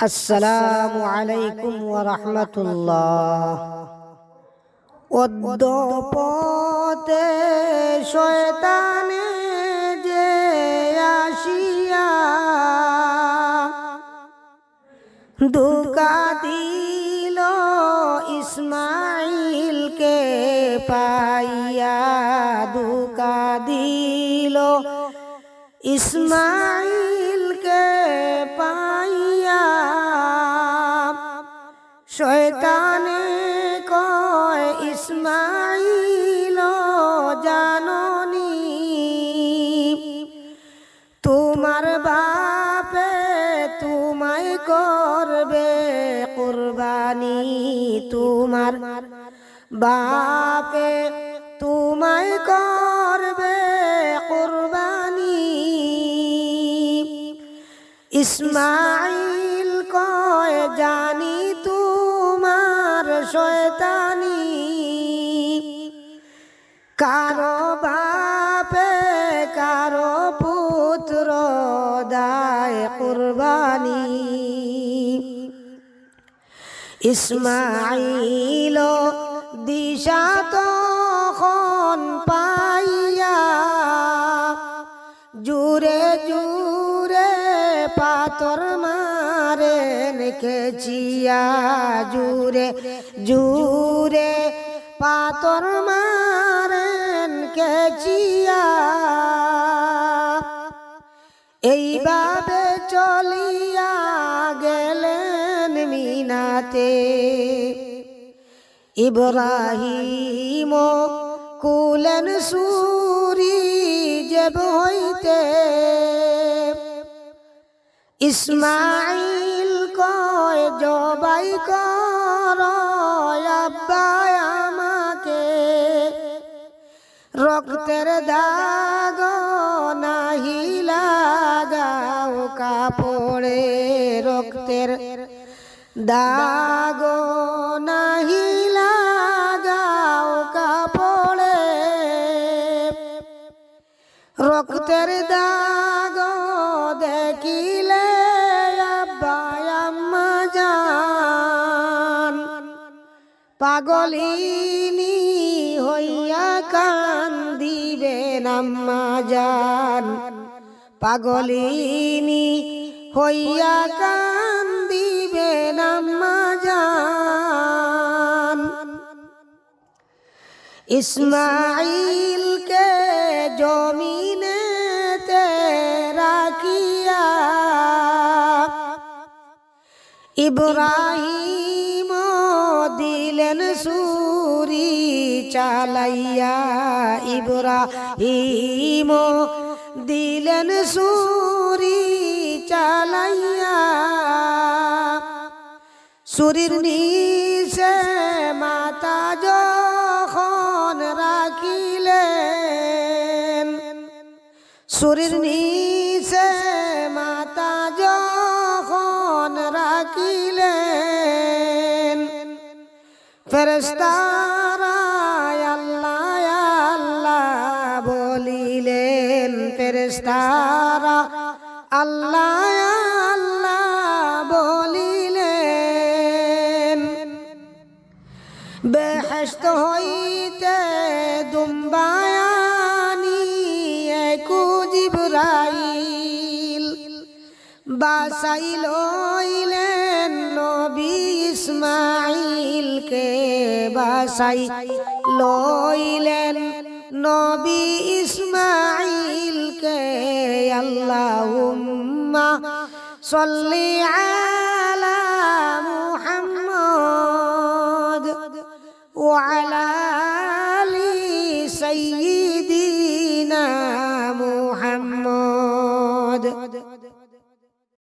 আসসালামু আলাইকুম ওয়া রাহমাতুল্লাহ। অদ্যপতে শয়তানে যে আসিয়া ধোঁকা দিল ইসমাইলকে পাইয়া, ধোঁকা দিল ইসমাইলকে পাইয়া। শয়তানে কয় ইসমাইল জাননি, তোমার বাপে তোমায় করবে কুরবানি, তোমার বাপে তোমায় করবে কুরবানি। ইসমাইল কয় জানি তোমার শয়তানি, কারো বাপে কারো পুত্র দায় কুরবানি। ইসমাইল দিশা তখন পাইয়া জুরে জুরে পাথর মারেন খেচিয়া, জুরে জুরে পাথর মারেন খেচিয়া। এইভাবে চলিয়া গেলেন মিনাতে, ইব্রাহিম কুলেন সুরি জেব হইতে। ইসমাইল কয় জবাই কর আব্বা আমাকে, রক্তের দাগ নাহি লাগাও কাপড়ে, রক্তের দাগ নাহি লাগাও কাপড়ে। রক্তের দাগ দেখিলে আব্বা আম্মা জান পাগলিনী হইয়া কান্দিবেন আম্মা জান, পাগলিনী হইয়া কান্দিবেন আম্মা জান। ইসমাইলকে জমিনেতে রাখিয়া ইব্রাহিম দিলেন সুরি চালাইয়া, ইব্রাহিম দিলেন সুরি চালাইয়া। সুরির নিচে মাতা যখন রাখিলেন, সুরির নিচে মাতা যখন রাখিলেন, ফেরেশতারা আল্লাহ আল্লাহ বলিলেন, ফেরেশতারা আল্লাহ আল্লাহ বলিলেন। বেহেশত হইতে দুম্বায়ানি জিবরাইল বাসাই লইলেন নবী ইসমাইলকে, বাসাই লইলেন নবী ইসমাইলকে। আল্লাহুম্মা সাল্লি আলা মুহাম্মদ ওয়া আলা